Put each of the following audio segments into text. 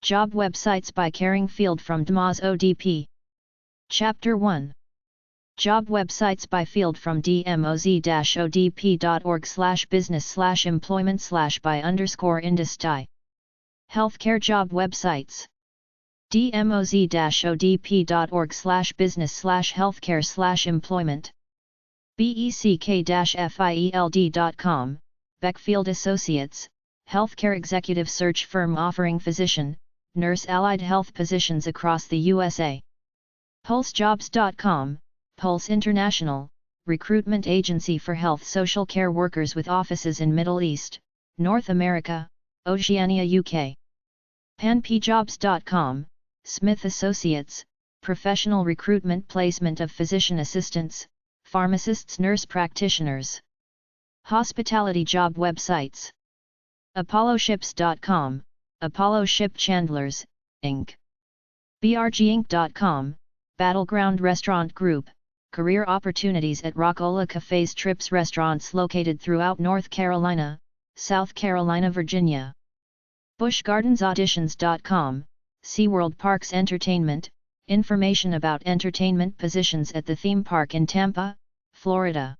Job websites by Caring Field from Dmoz-Odp. Chapter 1. Job websites by field from dmoz-odp.org/business/employment/by_industry. Healthcare job websites. dmoz-odp.org/business/healthcare/employment. beck-field.com, Beckfield Associates, healthcare executive search firm offering physician, nurse allied health positions across the USA. pulsejobs.com, Pulse International, recruitment agency for health social care workers with offices in Middle East, North America, Oceania UK. panpjobs.com, Smith Associates, professional recruitment placement of physician assistants, pharmacists, nurse practitioners. Hospitality job websites. apolloships.com, Apollo Ship Chandlers, Inc. brginc.com, Battleground Restaurant Group, career opportunities at Rockola Cafes Trips restaurants located throughout North Carolina, South Carolina, Virginia. buschgardensauditions.com, SeaWorld Parks Entertainment, information about entertainment positions at the theme park in Tampa, Florida.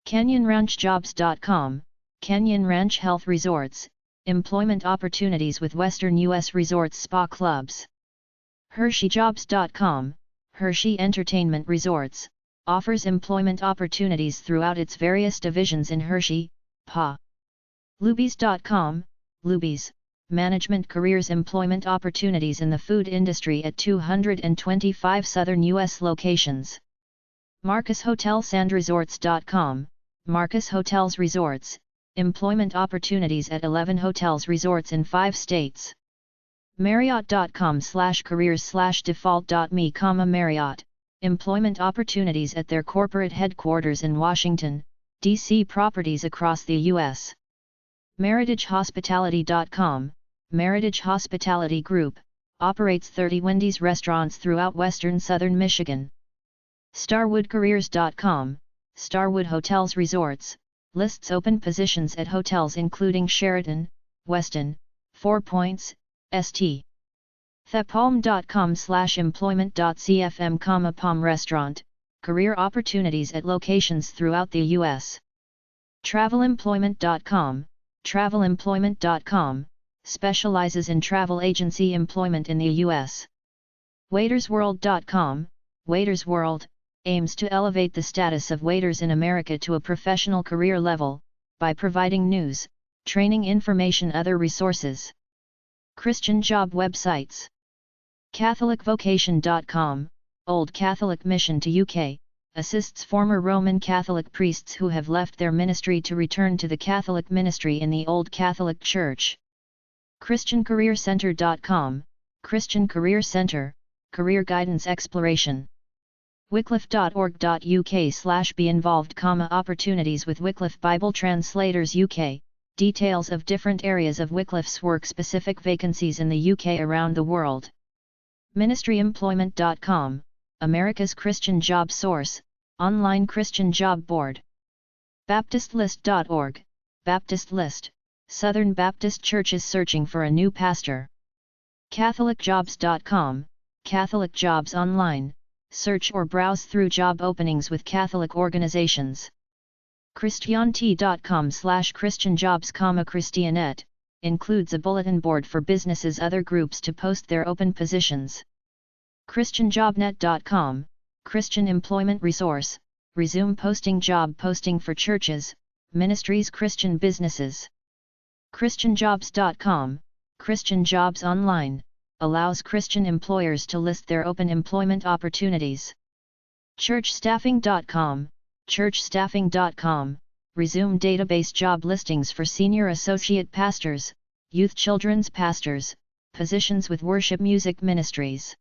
canyonranchjobs.com, Canyon Ranch Health Resorts, employment opportunities with Western U.S. resorts spa clubs. hersheyjobs.com, Hershey Entertainment Resorts, offers employment opportunities throughout its various divisions in Hershey, PA. lubies.com, Lubies, management careers employment opportunities in the food industry at 225 southern U.S. locations. marcushotelsandresorts.com, Marcus Hotels Resorts, employment opportunities at 11 hotels resorts in 5 states. Marriott.com/careers/default.me, Marriott, employment opportunities at their corporate headquarters in Washington, D.C. properties across the U.S. meritagehospitality.com, Meritage Hospitality Group, operates 30 Wendy's restaurants throughout western southern Michigan. starwoodcareers.com, Starwood Hotels Resorts, lists open positions at hotels including Sheraton, Westin, Four Points, St. thepalm.com/employment.cfm, Palm Restaurant, career opportunities at locations throughout the U.S. travelemployment.com, travelemployment.com, specializes in travel agency employment in the U.S. waitersworld.com, Waitersworld, aims to elevate the status of waiters in America to a professional career level, by providing news, training information other resources. Christian job websites. catholicvocation.com, Old Catholic Mission to UK, assists former Roman Catholic priests who have left their ministry to return to the Catholic ministry in the Old Catholic Church. christiancareercenter.com, Christian Career Center, career guidance exploration. wycliffe.org.uk/be involved, opportunities with Wycliffe Bible Translators UK, details of different areas of Wycliffe's work, specific vacancies in the UK around the world. ministryemployment.com, America's Christian job source, online Christian job board. baptistlist.org, Baptist List, Southern Baptist churches searching for a new pastor. catholicjobs.com, Catholic jobs online, search or browse through job openings with Catholic organizations. christianT.com/christianjobs, Christianet, includes a bulletin board for businesses other groups to post their open positions. christianjobnet.com, Christian employment resource, resume posting job posting for churches, ministries, Christian businesses. christianjobs.com, Christian jobs online, allows Christian employers to list their open employment opportunities. churchstaffing.com, churchstaffing.com, resume database job listings for senior associate pastors, youth children's pastors, positions with worship music ministries.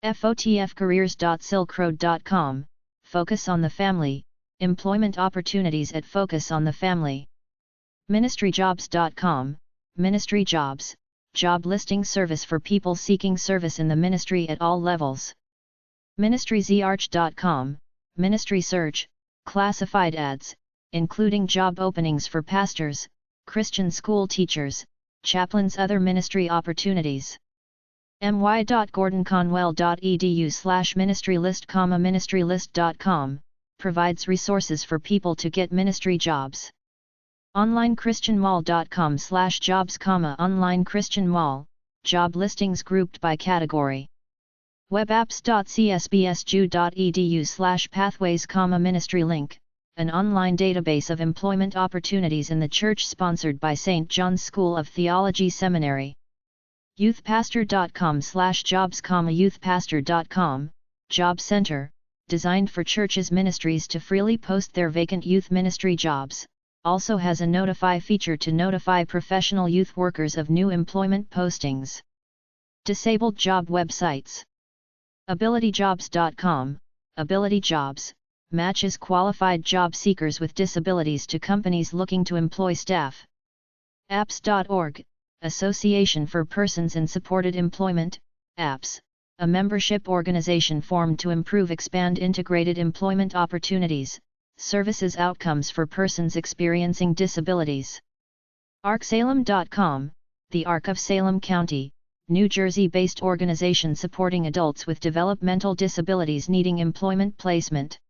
fotfcareers.silkroad.com, focus on the family, employment opportunities at Focus on the Family. ministryjobs.com, ministry jobs, job listing service for people seeking service in the ministry at all levels. ministryzarch.com, ministry search, classified ads, including job openings for pastors, Christian school teachers, chaplains, other ministry opportunities. my.gordonconwell.edu/ministrylist, ministrylist.com, provides resources for people to get ministry jobs. onlinechristianmall.com/jobs, online Christian mall, job listings grouped by category. webapps.csbsju.edu/pathways, ministry link, an online database of employment opportunities in the church sponsored by St. John's School of Theology Seminary. youthpastor.com/jobs, youthpastor.com, job center, designed for churches' ministries to freely post their vacant youth ministry jobs, also has a notify feature to notify professional youth workers of new employment postings. Disabled job websites. AbilityJobs.com, Ability Jobs, matches qualified job seekers with disabilities to companies looking to employ staff. Apps.org, Association for Persons in Supported Employment, APPS, a membership organization formed to improve expand integrated employment opportunities, services outcomes for persons experiencing disabilities. ArcSalem.com, the Arc of Salem County, New Jersey-based organization supporting adults with developmental disabilities needing employment placement.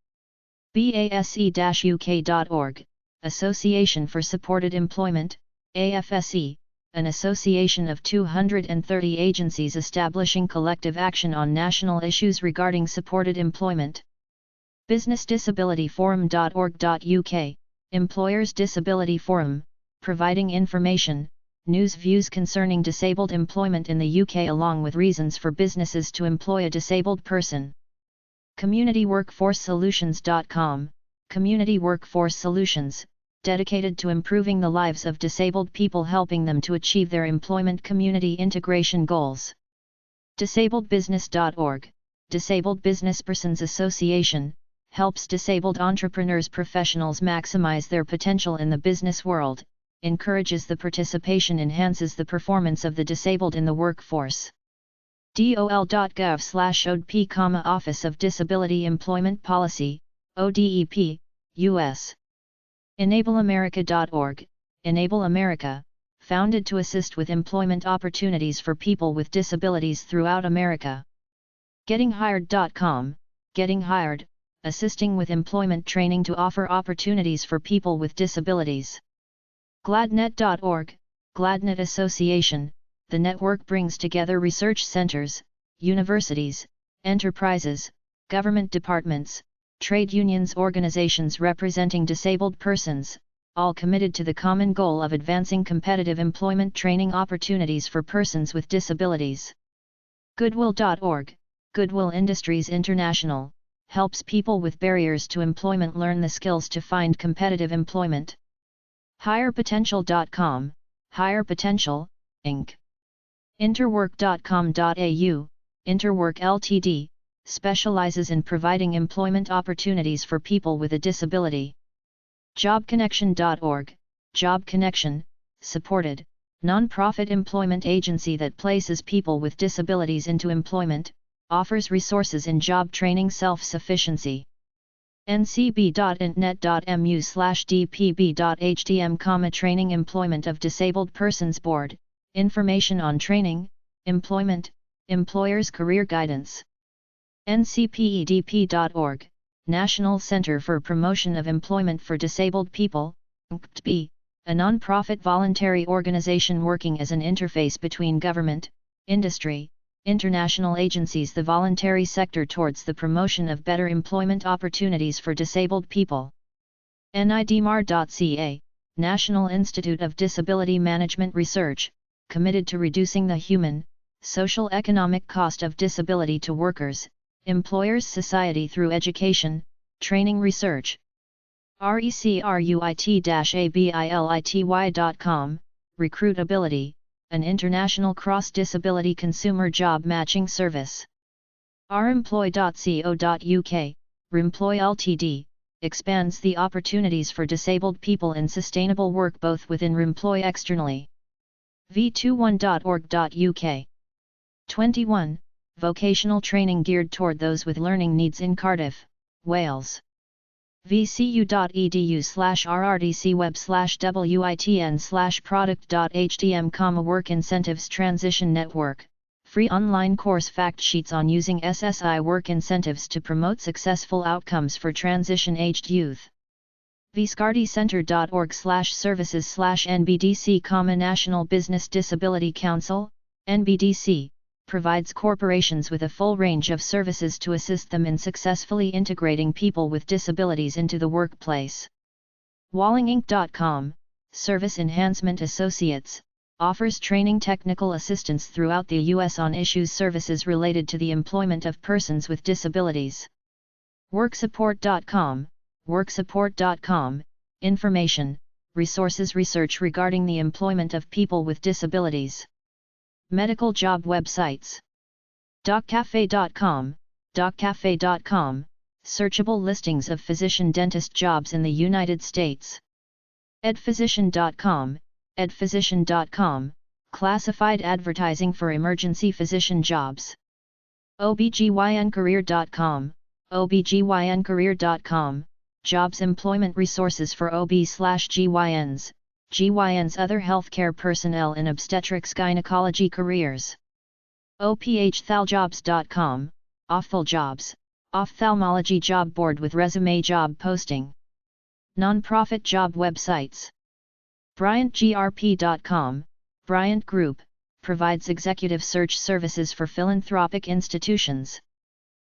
BASE-UK.org, Association for Supported Employment, AFSE, an association of 230 agencies establishing collective action on national issues regarding supported employment. BusinessDisabilityForum.org.uk, Employers' Disability Forum, providing information, news, views concerning disabled employment in the UK along with reasons for businesses to employ a disabled person. CommunityWorkforceSolutions.com, Community Workforce Solutions, dedicated to improving the lives of disabled people, helping them to achieve their employment community integration goals. DisabledBusiness.org, Disabled Businesspersons Association, helps disabled entrepreneurs professionals maximize their potential in the business world, encourages the participation, enhances the performance of the disabled in the workforce. dol.gov/odp, Office of Disability Employment Policy, ODEP, U.S. EnableAmerica.org, Enable America, founded to assist with employment opportunities for people with disabilities throughout America. GettingHired.com, Getting Hired, assisting with employment training to offer opportunities for people with disabilities. Gladnet.org, Gladnet Association, the network brings together research centers, universities, enterprises, government departments, trade unions, organizations representing disabled persons, all committed to the common goal of advancing competitive employment training opportunities for persons with disabilities. Goodwill.org, Goodwill Industries International, helps people with barriers to employment learn the skills to find competitive employment. HigherPotential.com, Higher Potential, Inc. Interwork.com.au, Interwork Ltd., specializes in providing employment opportunities for people with a disability. JobConnection.org, Job Connection, supported, non-profit employment agency that places people with disabilities into employment, offers resources in job training, self-sufficiency. ncb.int.mu/dpb.htm, Training Employment of Disabled Persons Board, information on training, employment, employers' career guidance. ncpedp.org, National Center for Promotion of Employment for Disabled People, NCTP, a non-profit voluntary organization working as an interface between government, industry, international agencies, the voluntary sector towards the promotion of better employment opportunities for disabled people. NIDMAR.ca, National Institute of Disability Management Research, committed to reducing the human, social economic cost of disability to workers, employers, society through education, training, research. recruit-ability.com, Recruitability, an international cross-disability consumer job matching service. remploy.co.uk, Remploy Ltd., expands the opportunities for disabled people in sustainable work both within Remploy externally. v21.org.uk. 21. Vocational training geared toward those with learning needs in Cardiff, Wales. vcu.edu/rrdcweb/witn/product.htm, Work Incentives Transition Network, Free online course fact sheets on using SSI work incentives to promote successful outcomes for transition-aged youth. vscardycenter.org/services/NBDC, National Business Disability Council, NBDC, provides corporations with a full range of services to assist them in successfully integrating people with disabilities into the workplace. wallinginc.com, Service Enhancement Associates, offers training technical assistance throughout the U.S. on issues services related to the employment of persons with disabilities. worksupport.com, worksupport.com, information, resources, research regarding the employment of people with disabilities. Medical job websites. doccafe.com, doccafe.com, searchable listings of physician-dentist jobs in the United States. edphysician.com, edphysician.com, classified advertising for emergency physician jobs. obgyncareer.com, obgyncareer.com, jobs employment resources for OB/GYNs, GYNs other healthcare personnel in obstetrics gynecology careers. ophthaljobs.com, ophthaljobs, ophthalmology job board with resume job posting. Nonprofit job websites. bryantgrp.com, Bryant Group, provides executive search services for philanthropic institutions.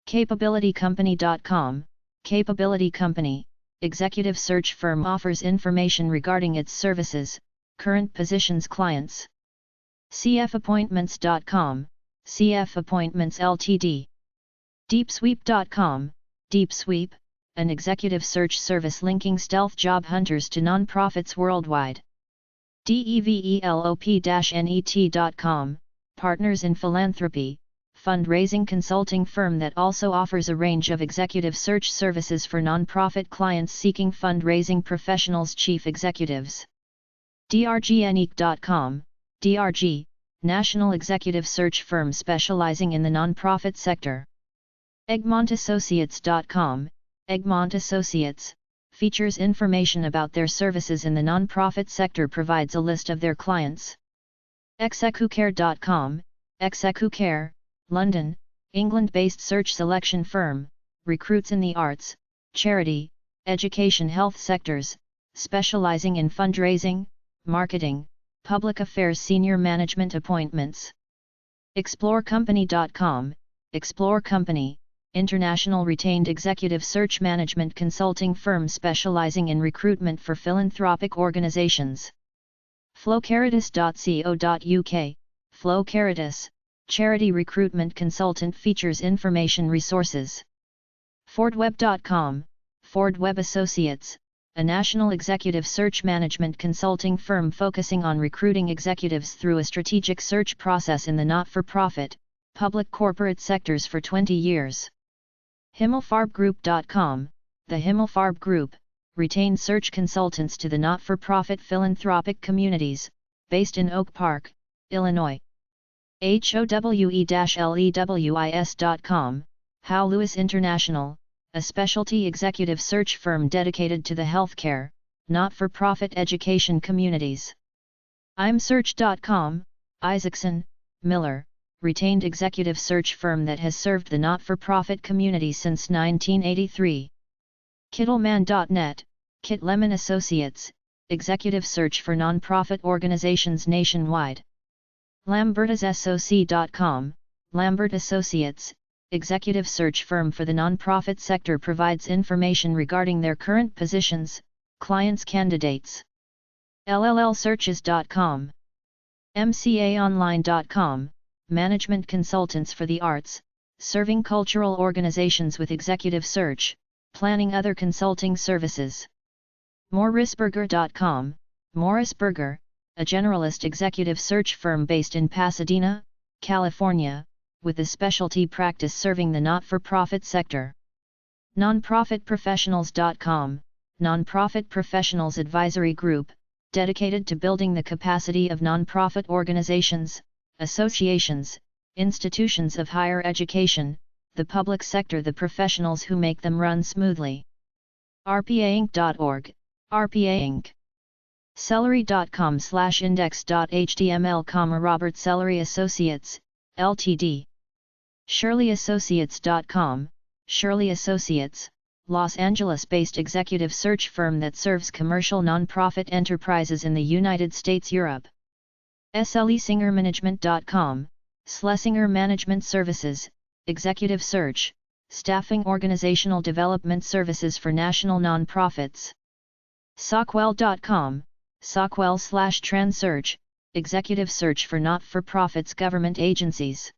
capabilitycompany.com, Capability Company, executive search firm, offers information regarding its services, current positions, clients. cfappointments.com, CF Appointments Ltd. deepsweep.com, Deep Sweep, an executive search service linking stealth job hunters to nonprofits worldwide. develop-net.com, Partners in Philanthropy, fundraising consulting firm that also offers a range of executive search services for nonprofit clients seeking fundraising professionals, chief executives. drgnique.com, DRG, national executive search firm specializing in the nonprofit sector. egmontassociates.com, Egmont Associates, features information about their services in the nonprofit sector, provides a list of their clients. execucare.com, Execucare, London, England-based search selection firm, recruits in the arts, charity, education, health sectors, specializing in fundraising, marketing, public affairs, senior management appointments. explorecompany.com, Explore Company, international retained executive search management consulting firm specializing in recruitment for philanthropic organizations. flowcaritas.co.uk, Flow Caritas, charity recruitment consultant, features information resources. fordweb.com, Ford Web Associates, a national executive search management consulting firm focusing on recruiting executives through a strategic search process in the not-for-profit, public corporate sectors for 20 years. himmelfarbgroup.com, the Himmelfarb Group, retained search consultants to the not-for-profit philanthropic communities, based in Oak Park, Illinois. HOWE-LEWIS.com, Howe Lewis International, a specialty executive search firm dedicated to the healthcare, not-for-profit education communities. I'mSearch.com, Isaacson, Miller, retained executive search firm that has served the not-for-profit community since 1983. Kittleman.net, Kit Lemon Associates, executive search for non-profit organizations nationwide. LambertasSoc.com, Lambert Associates, executive search firm for the nonprofit sector, provides information regarding their current positions, clients, candidates. LLLsearches.com, MCAonline.com, management consultants for the arts, serving cultural organizations with executive search, planning, other consulting services. Morrisberger.com, Morrisberger, a generalist executive search firm based in Pasadena, California, with a specialty practice serving the not-for-profit sector. Nonprofitprofessionals.com, Nonprofit Professionals Advisory Group, dedicated to building the capacity of nonprofit organizations, associations, institutions of higher education, the public sector, the professionals who make them run smoothly. rpainc.org, RPA Inc. Celery.com/index.html, Robert Celery Associates, Ltd. ShirleyAssociates.com, Shirley Associates, Los Angeles-based executive search firm that serves commercial nonprofit enterprises in the United States, Europe. SlesingerManagement.com, Schlesinger Management Services, Executive Search, Staffing Organizational Development Services for National Nonprofits. Sockwell.com, Sockwell/Transearch, Executive Search for Not-for-Profits Government Agencies.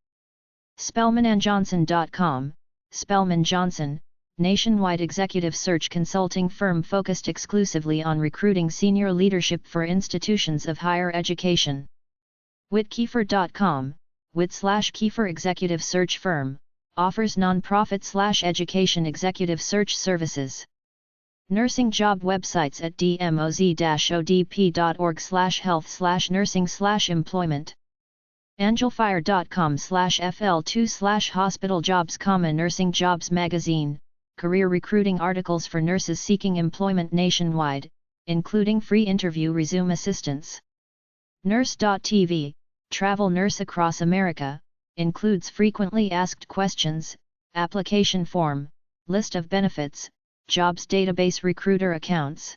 SpellmanandJohnson.com, Spellman Johnson, nationwide executive search consulting firm focused exclusively on recruiting senior leadership for institutions of higher education. Whitkiefer.com, Whit/Kiefer executive search firm, offers nonprofit/education executive search services. Nursing job websites at dmoz-odp.org/health/nursing/employment. Angelfire.com/fl2/hospital jobs, nursing jobs magazine, career recruiting articles for nurses seeking employment nationwide, including free interview resume assistance. Nurse.tv, travel nurse across America, includes frequently asked questions, application form, list of benefits, jobs database, recruiter accounts.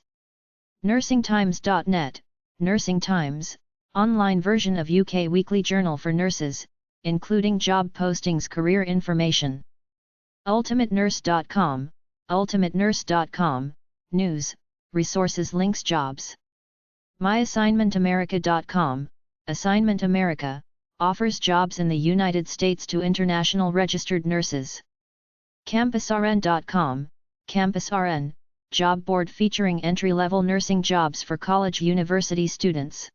NursingTimes.net, Nursing Times, online version of UK weekly journal for nurses, including job postings, career information. UltimateNurse.com, UltimateNurse.com, news, resources, links, jobs. MyAssignmentAmerica.com, Assignment America, offers jobs in the United States to international registered nurses. CampusRN.com, CampusRN, job board featuring entry-level nursing jobs for college university students.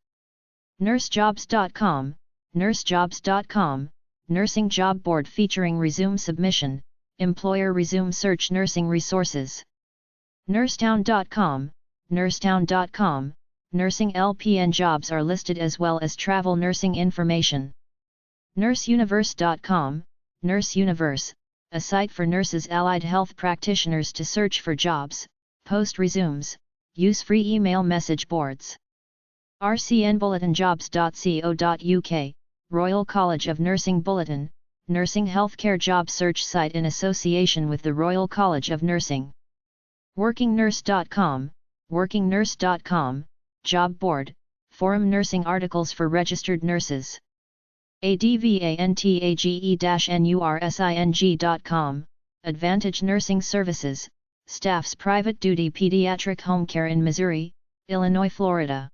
NurseJobs.com, NurseJobs.com, nursing job board featuring resume submission, employer resume search, nursing resources. Nursetown.com, Nursetown.com, nursing LPN jobs are listed as well as travel nursing information. NurseUniverse.com, NurseUniverse, a site for nurses, allied health practitioners to search for jobs, post resumes, use free email message boards. rcnbulletinjobs.co.uk, Royal College of Nursing Bulletin, nursing healthcare job search site in association with the Royal College of Nursing. WorkingNurse.com, WorkingNurse.com, job board, forum nursing articles for registered nurses. ADVANTAGE-NURSING.com, Advantage Nursing Services, staffs private duty pediatric home care in Missouri, Illinois, Florida.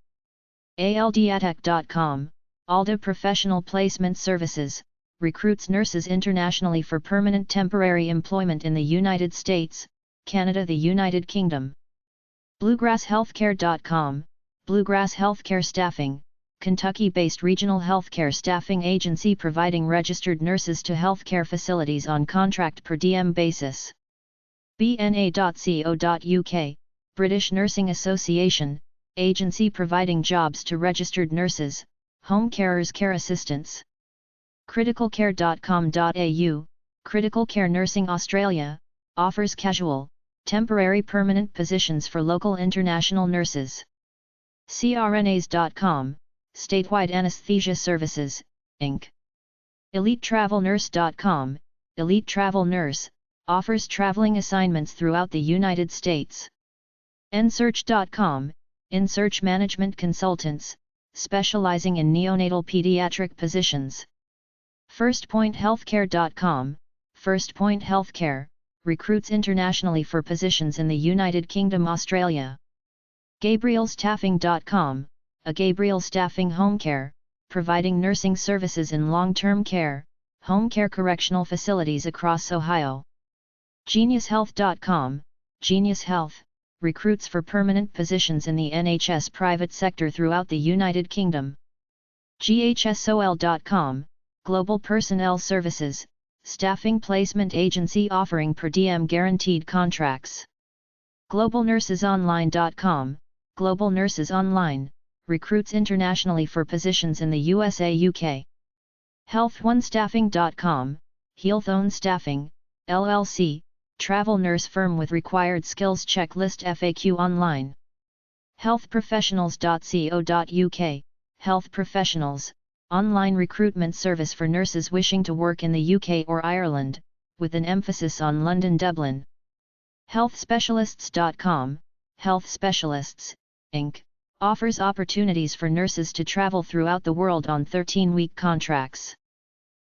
ALDATEC.com, ALDA Professional Placement Services, recruits nurses internationally for permanent temporary employment in the United States, Canada, the United Kingdom. BluegrassHealthcare.com, Bluegrass Healthcare Staffing, Kentucky-based regional healthcare staffing agency providing registered nurses to healthcare facilities on contract per diem basis. BNA.co.uk, British Nursing Association, agency providing jobs to registered nurses, home carers, care assistants. Criticalcare.com.au, Critical Care Nursing Australia, offers casual, temporary, permanent positions for local international nurses. CRNAs.com, Statewide Anesthesia Services, Inc. EliteTravelNurse.com, Elite Travel Nurse, offers traveling assignments throughout the United States. nSearch.com, InSearch Management Consultants, specializing in neonatal pediatric positions. FirstPointHealthcare.com, FirstPoint Healthcare, recruits internationally for positions in the United Kingdom, Australia. GabrielStaffing.com, a Gabriel Staffing home care, providing nursing services in long-term care, home care correctional facilities across Ohio. GeniusHealth.com, Genius Health, recruits for permanent positions in the NHS private sector throughout the United Kingdom. GHSOL.com, Global Personnel Services, staffing placement agency offering per diem guaranteed contracts. GlobalNursesOnline.com, Global Nurses Online, recruits internationally for positions in the USA, UK. HealthOneStaffing.com, Healthone Staffing, LLC, travel nurse firm with required skills checklist FAQ online. HealthProfessionals.co.uk, Health Professionals, online recruitment service for nurses wishing to work in the UK or Ireland, with an emphasis on London, Dublin. Healthspecialists.com, Health Specialists, Inc., offers opportunities for nurses to travel throughout the world on 13-week contracts.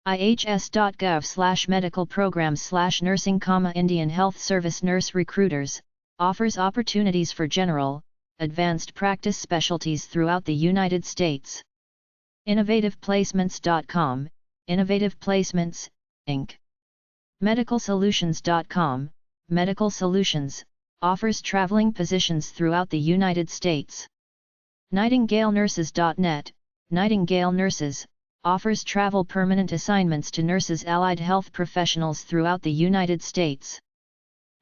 ihs.gov/medical programs/nursing, Indian Health Service Nurse Recruiters, offers opportunities for general, advanced practice specialties throughout the United States. InnovativePlacements.com, Innovative Placements, Inc. MedicalSolutions.com, Medical Solutions, offers traveling positions throughout the United States. NightingaleNurses.net, Nightingale Nurses, offers travel permanent assignments to nurses allied health professionals throughout the United States.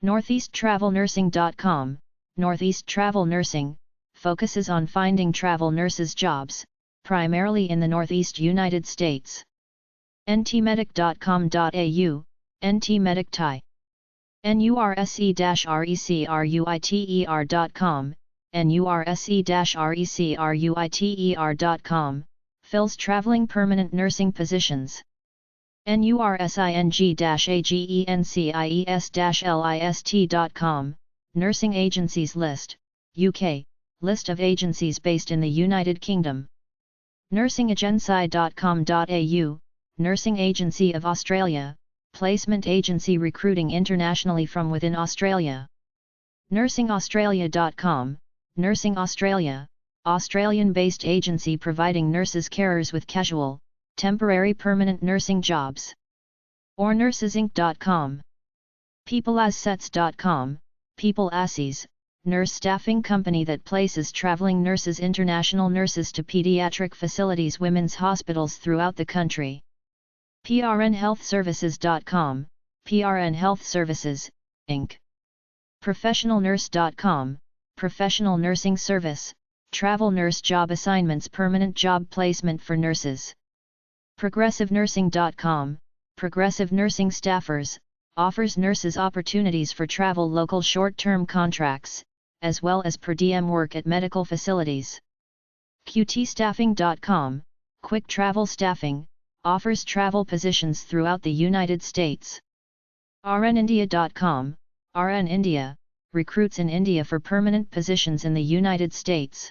NortheastTravelNursing.com, Northeast Travel Nursing, focuses on finding travel nurses jobs, primarily in the Northeast United States. ntmedic.com.au, ntmedic Thai. nurse-recruiter.com, nurse-recruiter.com, fills traveling permanent nursing positions. nursing-agencies-list.com, Nursing Agencies List, UK, list of agencies based in the United Kingdom. nursingagency.com.au, Nursing Agency of Australia, placement agency recruiting internationally from within Australia. nursingaustralia.com, Nursing Australia, Australian-based agency providing nurses carers with casual, temporary permanent nursing jobs. Or nursesinc.com. peopleassets.com, People Asses, nurse staffing company that places traveling nurses, international nurses to pediatric facilities, women's hospitals throughout the country. prnhealthservices.com, PRN Health Services, Inc. professionalnurse.com, professional nursing service, travel nurse job assignments, permanent job placement for nurses. progressivenursing.com, progressive nursing staffers, offers nurses opportunities for travel local short-term contracts, as well as per diem work at medical facilities. qtstaffing.com, quick travel staffing, offers travel positions throughout the United States. rnindia.com, RN India, recruits in India for permanent positions in the United States.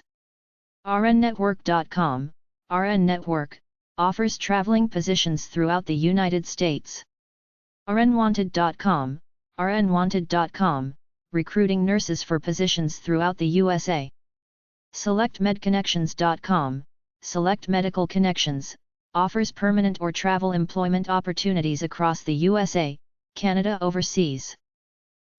rnnetwork.com, RN Network, offers traveling positions throughout the United States. rnwanted.com, rnwanted.com, recruiting nurses for positions throughout the USA. selectmedconnections.com, Select Medical Connections, offers permanent or travel employment opportunities across the USA, Canada, overseas.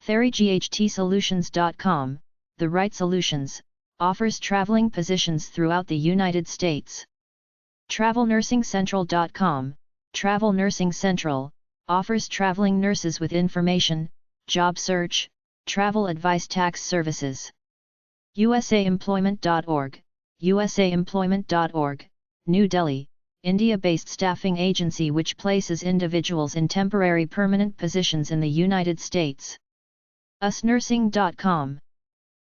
theryghtsolutions.com, The Right Solutions, offers traveling positions throughout the United States. travelnursingcentral.com, Travel Nursing Central, offers traveling nurses with information, job search, travel advice, tax services. usaemployment.org, usaemployment.org, New Delhi, India-based staffing agency which places individuals in temporary permanent positions in the United States. usnursing.com